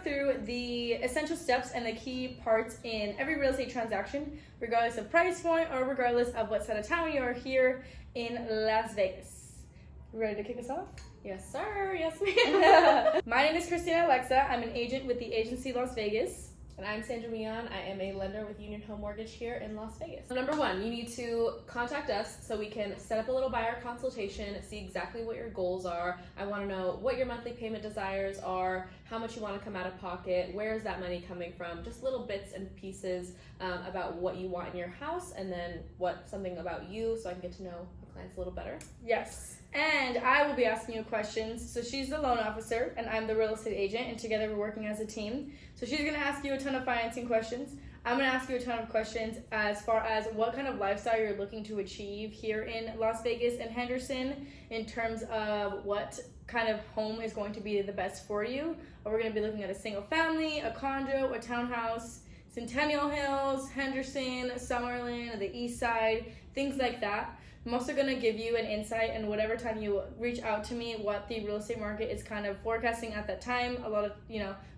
through the essential steps and the key parts in every real estate transaction, regardless of price point or regardless of what side of town you are here in Las Vegas. Ready to kick us off? Yes, sir. Yes, ma'am. My name is Kristina.Alexa. I'm an agent with the agency Las Vegas. And I'm Sandra Mijan. I am a lender with Union Home Mortgage here in Las Vegas. Number one, you need to contact us so we can set up a little buyer consultation, see exactly what your goals are. I want to know what your monthly payment desires are, how much you want to come out of pocket, where is that money coming from, just little bits and pieces about what you want in your house, and then something about you so I can get to know the clients a little better. Yes. And I will be asking you questions. So she's the loan officer and I'm the real estate agent, and together we're working as a team. So she's going to ask you a ton of financing questions. I'm going to ask you a ton of questions as far as what kind of lifestyle you're looking to achieve here in Las Vegas and Henderson in terms of what kind of home is going to be the best for you. We're going to be looking at a single family, a condo, a townhouse, Centennial Hills, Henderson, Summerlin, the East Side, things like that. I'm also going to give you an insight, and whatever time you reach out to me, what the real estate market is kind of forecasting at that time. A lot of,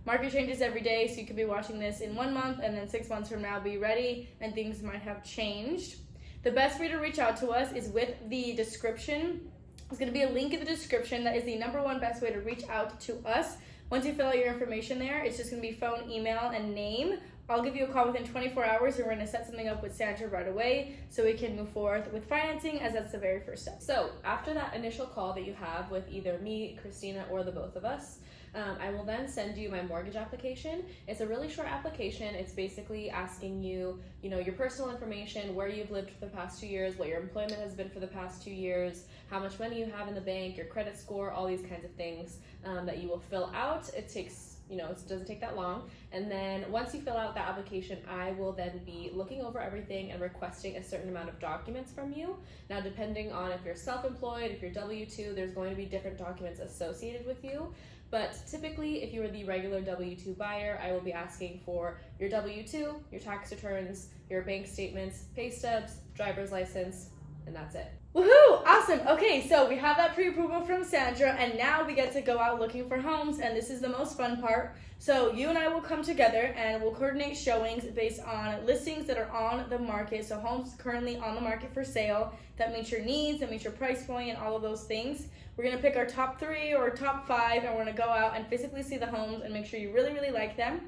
market changes every day, so you could be watching this in 1 month and then 6 months from now be ready and things might have changed. The best way to reach out to us is with the description. There's going to be a link in the description. That is the number one best way to reach out to us. Once you fill out your information there, it's just going to be phone, email, and name. I'll give you a call within 24 hours and we're going to set something up with Sandra right away so we can move forward with financing, as that's the very first step. So after that initial call that you have with either me, Kristina, or the both of us, I will then send you my mortgage application. It's a really short application. It's basically asking you, your personal information, where you've lived for the past 2 years, what your employment has been for the past 2 years, how much money you have in the bank, your credit score, all these kinds of things that you will fill out. It takes it doesn't take that long. And then once you fill out that application, I will then be looking over everything and requesting a certain amount of documents from you. Now, depending on if you're self-employed, if you're W-2, there's going to be different documents associated with you. But typically, if you are the regular W-2 buyer, I will be asking for your W-2, your tax returns, your bank statements, pay stubs, driver's license, and that's it. Woohoo! Awesome. Okay, so we have that pre-approval from Sandra, and now we get to go out looking for homes, and this is the most fun part. So you and I will come together and we'll coordinate showings based on listings that are on the market. So homes currently on the market for sale that meet your needs, that meet your price point, and all of those things. We're going to pick our top 3 or top 5, and we're going to go out and physically see the homes and make sure you really, really like them.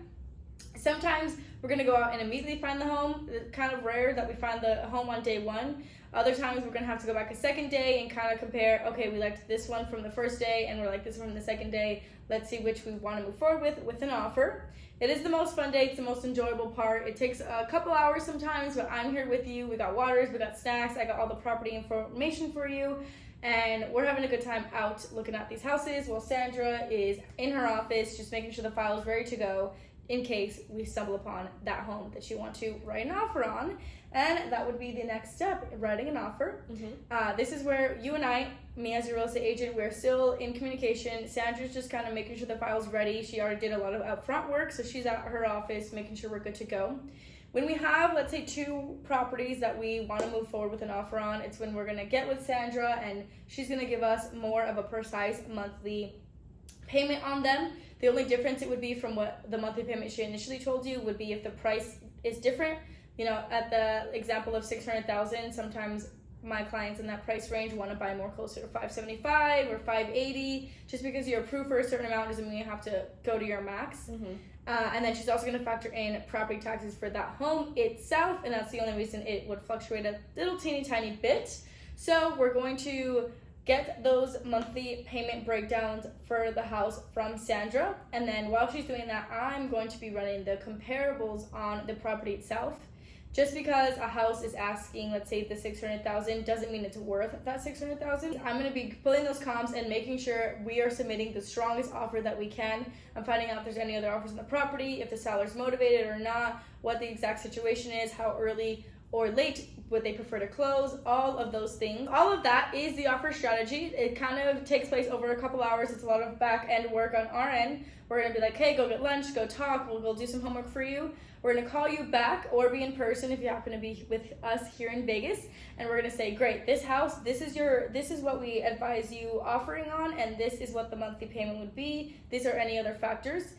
Sometimes we're going to go out and immediately find the home. It's kind of rare that we find the home on day 1. Other times we're going to have to go back a second day and kind of compare, okay, we liked this one from the first day and we're like this one from the second day. Let's see which we want to move forward with an offer. It is the most fun day. It's the most enjoyable part. It takes a couple hours sometimes, but I'm here with you. We got waters, we got snacks. I got all the property information for you. And we're having a good time out looking at these houses while Sandra is in her office just making sure the file is ready to go in case we stumble upon that home that you want to write an offer on. And that would be the next step, writing an offer. Mm-hmm. This is where you and I, me as your real estate agent, we're still in communication. Sandra's just kind of making sure the file's ready. She already did a lot of upfront work, so she's at her office making sure we're good to go. When we have, let's say, 2 properties that we want to move forward with an offer on, it's when we're going to get with Sandra and she's going to give us more of a precise monthly payment on them. The only difference it would be from what the monthly payment she initially told you would be if the price is different. At the example of $600,000, sometimes my clients in that price range want to buy more closer to $575 or $580. Just because you're approved for a certain amount doesn't mean you have to go to your max. Mm-hmm. And then she's also going to factor in property taxes for that home itself, and that's the only reason it would fluctuate a little teeny tiny bit. So we're going to get those monthly payment breakdowns for the house from Sandra, and then while she's doing that, I'm going to be running the comparables on the property itself. Just because a house is asking, let's say, the $600,000 doesn't mean it's worth that $600,000. I'm going to be pulling those comps and making sure we are submitting the strongest offer that we can. I'm finding out if there's any other offers on the property, if the seller's motivated or not, what the exact situation is, how early or late would they prefer to close, all of those things. All of that is the offer strategy. It kind of takes place over a couple hours. It's a lot of back end work on our end. We're going to be like, hey, go get lunch, go talk, we'll go do some homework for you. We're going to call you back or be in person if you happen to be with us here in Vegas, and we're going to say, great, this house, this is what we advise you offering on, and this is what the monthly payment would be. These are any other factors.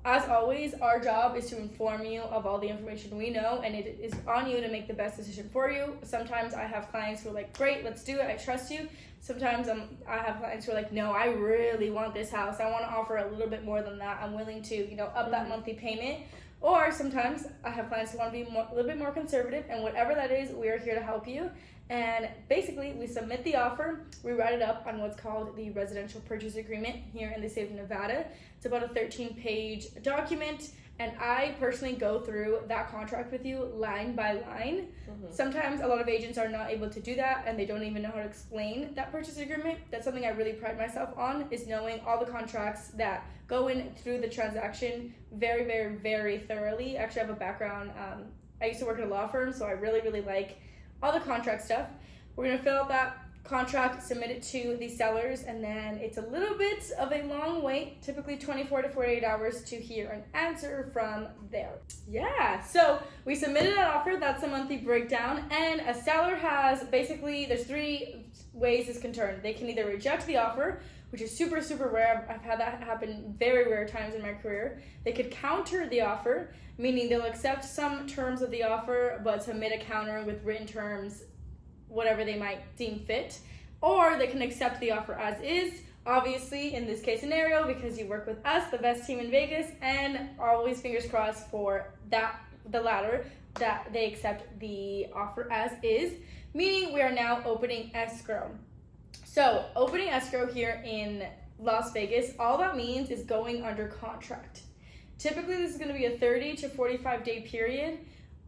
as always, our job is to inform you of all the information we know, and it is on you to make the best decision for you. Sometimes I have clients who are like, great, let's do it, I trust you. Sometimes I have clients who are like, no, I really want this house. I want to offer a little bit more than that. I'm willing to, up that monthly payment. Or sometimes I have clients who want to be a little bit more conservative, and whatever that is, we are here to help you. And basically, we submit the offer, we write it up on what's called the Residential Purchase Agreement here in the state of Nevada. It's about a 13-page document, and I personally go through that contract with you line by line. Sometimes a lot of agents are not able to do that, and they don't even know how to explain that purchase agreement. That's something I really pride myself on, is knowing all the contracts that go in through the transaction very, very, very thoroughly. Actually, I have a background. I used to work at a law firm, so I really, really like all the contract stuff. We're going to fill out that contract, submit it to the sellers, and then it's a little bit of a long wait, typically 24 to 48 hours to hear an answer from there. Yeah, so we submitted an offer. That's a monthly breakdown, and a seller has basically, there's 3 ways this can turn. They can either reject the offer, which is super, super rare. I've had that happen very rare times in my career. They could counter the offer, meaning they'll accept some terms of the offer, but submit a counter with written terms, whatever they might deem fit. Or they can accept the offer as is, obviously in this case scenario, because you work with us, the best team in Vegas, and always fingers crossed for that, the latter, that they accept the offer as is, meaning we are now opening escrow. So opening escrow here in Las Vegas, all that means is going under contract. Typically, this is going to be a 30 to 45 day period.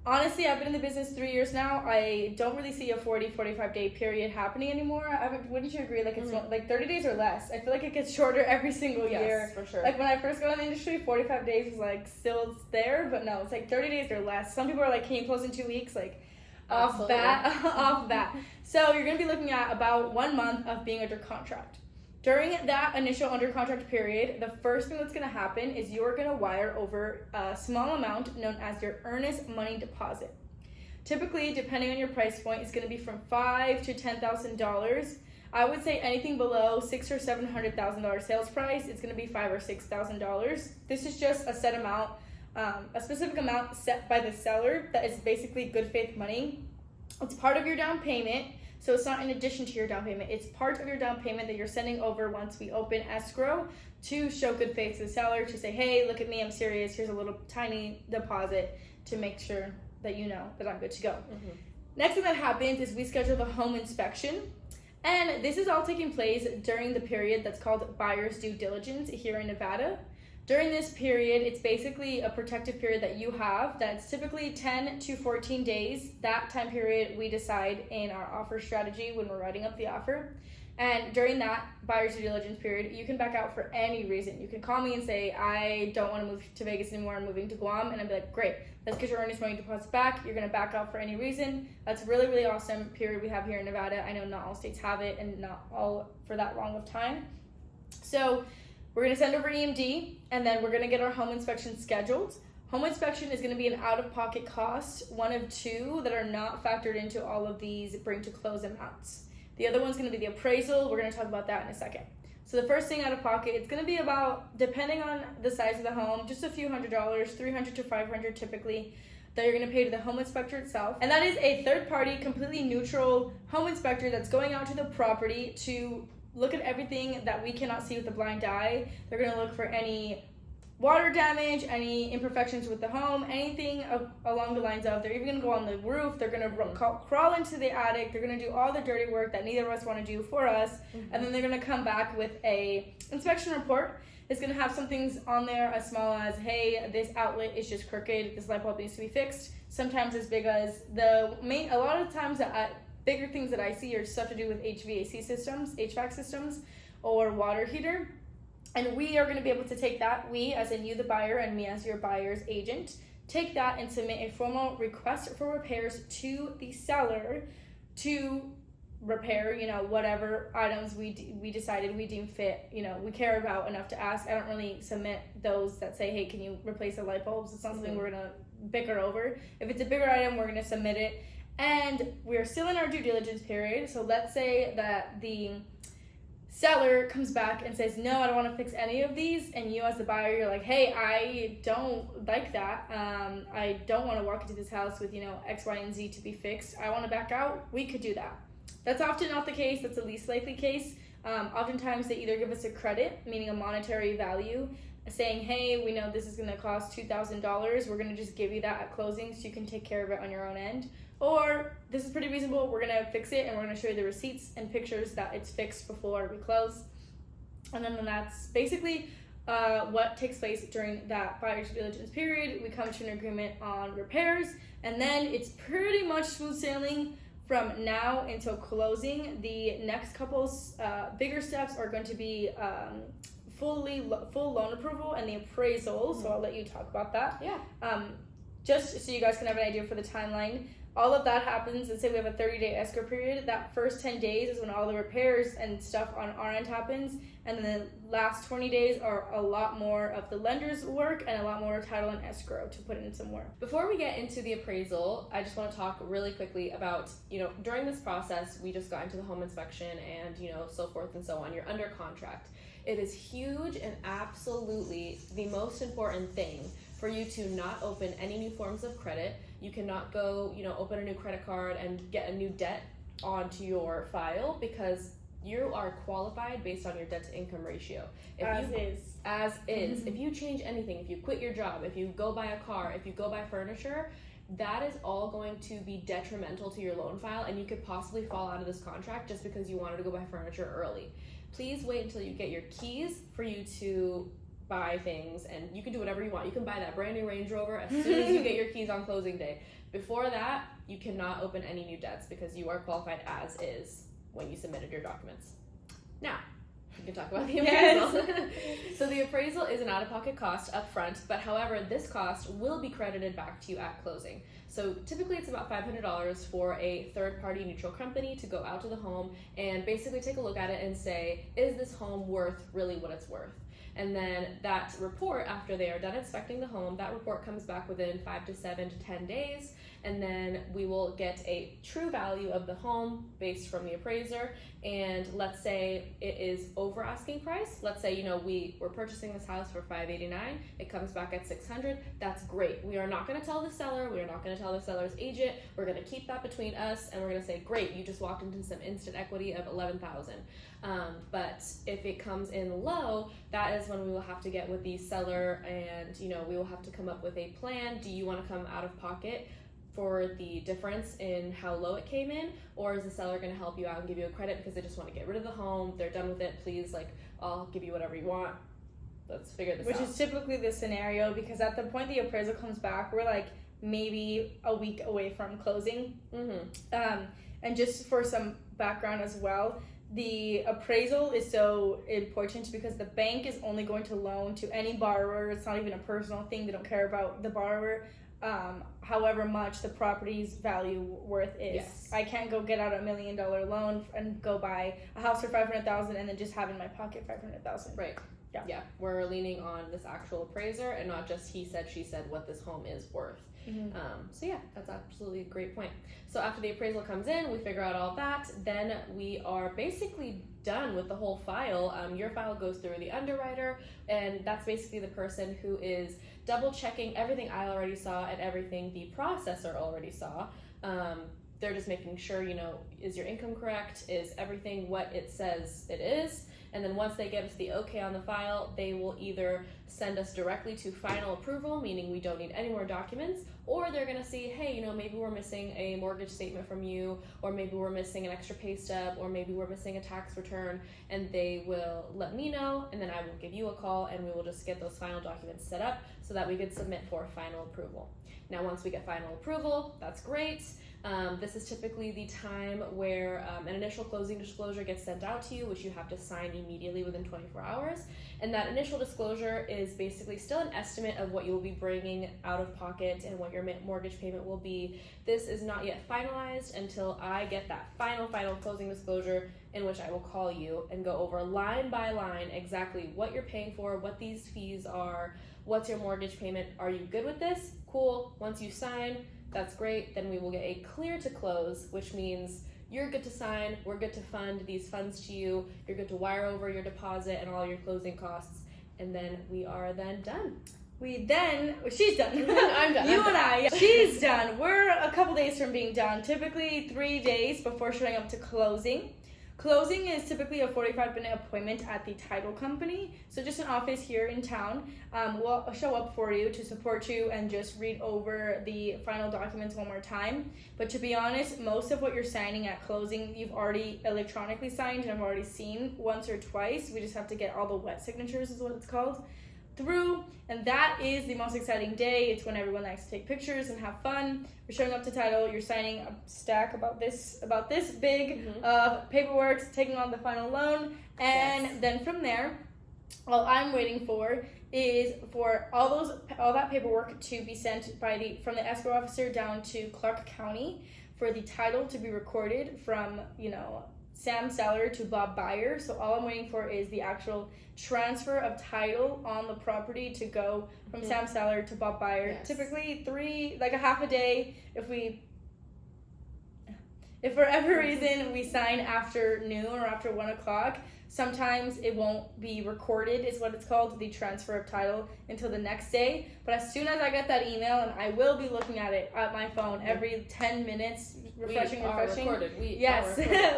Honestly, I've been in the business 3 years now. I don't really see a 45 day period happening anymore. Wouldn't you agree? Like, it's like 30 days or less. I feel like it gets shorter every single year. Yes, for sure. Like, when I first got in the industry, 45 days was like still there, but no, it's like 30 days or less. Some people are like, can you close in 2 weeks? Like, off bat. So you're going to be looking at about 1 month of being under contract. During that initial under contract period, the first thing that's going to happen is you're going to wire over a small amount known as your earnest money deposit. Typically, depending on your price point, it's going to be from $5,000 to $10,000. I would say anything below $600,000 or $700,000 sales price, it's going to be $5,000 or $6,000. This is just a set amount, a specific amount set by the seller that is basically good faith money. It's part of your down payment. So it's not in addition to your down payment. It's part of your down payment that you're sending over once we open escrow to show good faith to the seller, to say, hey, look at me, I'm serious. Here's a little tiny deposit to make sure that you know that I'm good to go. Next thing that happens is we schedule the home inspection. And this is all taking place during the period that's called buyer's due diligence here in Nevada. During this period, it's basically a protective period that you have that's typically 10 to 14 days. That time period we decide in our offer strategy when we're writing up the offer. And during that buyer's due diligence period, you can back out for any reason. You can call me and say, I don't want to move to Vegas anymore, I'm moving to Guam. And I'd be like, great, let's get your earnest money deposit back. You're going to back out for any reason. That's a really, really awesome period we have here in Nevada. I know not all states have it and not all for that long of time. So we're going to send over EMD, and then we're going to get our home inspection scheduled. Home inspection is going to be an out-of-pocket cost, one of 2 that are not factored into all of these bring to close amounts. The other one's going to be the appraisal. We're going to talk about that in a second. So the first thing out of pocket, it's going to be about, depending on the size of the home, just a few $100s, $300 to $500 typically, that you're going to pay to the home inspector itself. And that is a third-party, completely neutral home inspector that's going out to the property to look at everything that we cannot see with the blind eye. They're going to look for any water damage, any imperfections with the home, anything along the lines of, they're even going to go on the roof, they're going to crawl into the attic, they're going to do all the dirty work that neither of us want to do for us, and then they're going to come back with a inspection report. It's going to have some things on there as small as, hey, this outlet is just crooked, this light bulb needs to be fixed. Sometimes as big as a lot of times bigger things that I see are stuff to do with HVAC systems, or water heater. And we are going to be able to take that, we as in you the buyer and me as your buyer's agent, take that and submit a formal request for repairs to the seller to repair, whatever items we decided we deem fit, we care about enough to ask. I don't really submit those that say, hey, can you replace the light bulbs? It's not something we're going to bicker over. If it's a bigger item, we're going to submit it. And we're still in our due diligence period. So let's say that the seller comes back and says, no, I don't want to fix any of these, and you as the buyer, you're like, hey, I don't like that, I don't want to walk into this house with, X, Y, and Z to be fixed, I want to back out, we could do that. That's often not the case. That's the least likely case. Oftentimes they either give us a credit, meaning a monetary value, saying, hey, we know this is going to cost $2,000, we're going to just give you that at closing so you can take care of it on your own end. Or, this is pretty reasonable, we're going to fix it and we're going to show you the receipts and pictures that it's fixed before we close. And then that's basically what takes place during that buyer due diligence period. We come to an agreement on repairs, and then it's pretty much smooth sailing from now until closing. The next couple bigger steps are going to be full loan approval and the appraisal, so I'll let you talk about that. Yeah. Just so you guys can have an idea for the timeline, all of that happens. Let's say we have a 30-day escrow period. That first 10 days is when all the repairs and stuff on our end happens, and then the last 20 days are a lot more of the lender's work and a lot more title and escrow to put in some work. Before we get into the appraisal, I just want to talk really quickly about, during this process, we just got into the home inspection and, so forth and so on. You're under contract. It is huge and absolutely the most important thing for you to not open any new forms of credit. You cannot go, open a new credit card and get a new debt onto your file, because you are qualified based on your debt to income ratio. As is. If you change anything, if you quit your job, if you go buy a car, if you go buy furniture, that is all going to be detrimental to your loan file, and you could possibly fall out of this contract just because you wanted to go buy furniture early. Please wait until you get your keys for you to buy things, and you can do whatever you want. You can buy that brand new Range Rover as soon as you get your keys on closing day. Before that, you cannot open any new debts because you are qualified as is when you submitted your documents. Now, we can talk about the appraisal. Yes. So the appraisal is an out-of-pocket cost up front, but however, this cost will be credited back to you at closing. So typically it's about $500 for a third-party neutral company to go out to the home and basically take a look at it and say, is this home worth really what it's worth? And then that report, after they are done inspecting the home, that report comes back within 5 to 7 to 10 days. And then we will get a true value of the home based from the appraiser. And let's say it is over asking price. Let's say, we were purchasing this house for $589. It comes back at $600. That's great. We are not going to tell the seller. We are not going to tell the seller's agent. We're going to keep that between us. And we're going to say, great, you just walked into some instant equity of $11,000. But if it comes in low, that is when we will have to get with the seller, and we will have to come up with a plan. Do you want to come out of pocket for the difference in how low it came in, or is the seller going to help you out and give you a credit because they just want to get rid of the home, they're done with it, please, I'll give you whatever you want, let's figure this out. Which is typically the scenario, because at the point the appraisal comes back, we're maybe a week away from closing. And just for some background as well, the appraisal is so important because the bank is only going to loan to any borrower. It's not even a personal thing. They don't care about the borrower, however much the property's value worth is. Yes. I can't go get out a $1 million loan and go buy a house for $500,000 and then just have in my pocket $500,000. Right. Yeah. We're leaning on this actual appraiser and not just he said, she said what this home is worth. So yeah, that's absolutely a great point. So after the appraisal comes in, we figure out all that, then we are basically done with the whole file. Your file goes through the underwriter, and that's basically the person who is double checking everything I already saw and everything the processor already saw. They're just making sure, is your income correct? Is everything what it says it is? And then once they get us the okay on the file, they will either send us directly to final approval, meaning we don't need any more documents, or they're going to see, hey, maybe we're missing a mortgage statement from you, or maybe we're missing an extra pay stub, or maybe we're missing a tax return, and they will let me know, and then I will give you a call, and we will just get those final documents set up so that we can submit for final approval. Now, once we get final approval, that's great. This is typically the time where an initial closing disclosure gets sent out to you, which you have to sign immediately within 24 hours. And that initial disclosure is basically still an estimate of what you will be bringing out of pocket and what your mortgage payment will be. This is not yet finalized until I get that final closing disclosure, in which I will call you and go over line by line exactly what you're paying for, what these fees are, what's your mortgage payment. Are you good with this? Cool. Once you sign, that's great. Then we will get a clear to close, which means you're good to sign, we're good to fund these funds to you, you're good to wire over your deposit and all your closing costs, and then we are then done. She's done. I'm done. You and I, she's done. We're a couple days from being done, typically 3 days before showing up to closing. Closing is typically a 45-minute appointment at the title company, so just an office here in town. We'll show up for you to support you and just read over the final documents one more time. But to be honest, most of what you're signing at closing, you've already electronically signed and I've already seen once or twice. We just have to get all the wet signatures is what it's called through, and that is the most exciting day. It's when everyone likes to take pictures and have fun. You're showing up to title, you're signing a stack about this big of paperwork, taking on the final loan, and then from there, all I'm waiting for is for all that paperwork to be sent from the escrow officer down to Clark County for the title to be recorded from, Sam Seller to Bob Buyer. So all I'm waiting for is the actual transfer of title on the property to go from Sam Seller to Bob Buyer. Yes. Typically a half a day. If for every reason we sign after noon or after 1 o'clock, sometimes it won't be recorded, is what it's called, the transfer of title, until the next day. But as soon as I get that email, and I will be looking at it at my phone every 10 minutes, refreshing.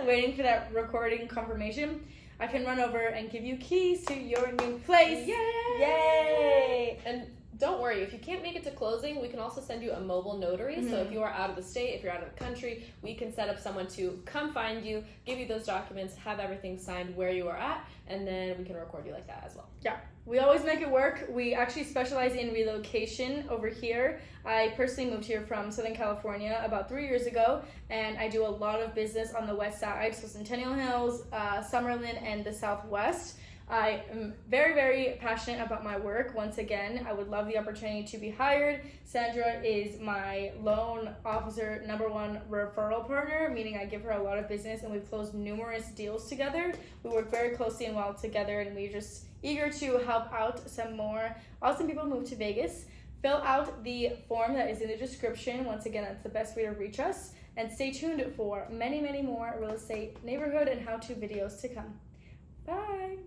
Waiting for that recording confirmation, I can run over and give you keys to your new place. Yay! And don't worry, if you can't make it to closing, we can also send you a mobile notary. So if you are out of the state, if you're out of the country, we can set up someone to come find you, give you those documents, have everything signed where you are at, and then we can record you like that as well. Yeah, we always make it work. We actually specialize in relocation over here. I personally moved here from Southern California about 3 years ago, and I do a lot of business on the west side, so Centennial Hills, Summerlin, and the Southwest. I am very, very passionate about my work. Once again, I would love the opportunity to be hired. Sandra is my loan officer #1 referral partner, meaning I give her a lot of business and we've closed numerous deals together. We work very closely and well together, and we're just eager to help out some more awesome people move to Vegas. Fill out the form that is in the description. Once again, that's the best way to reach us. And stay tuned for many, many more real estate, neighborhood, and how-to videos to come. Bye!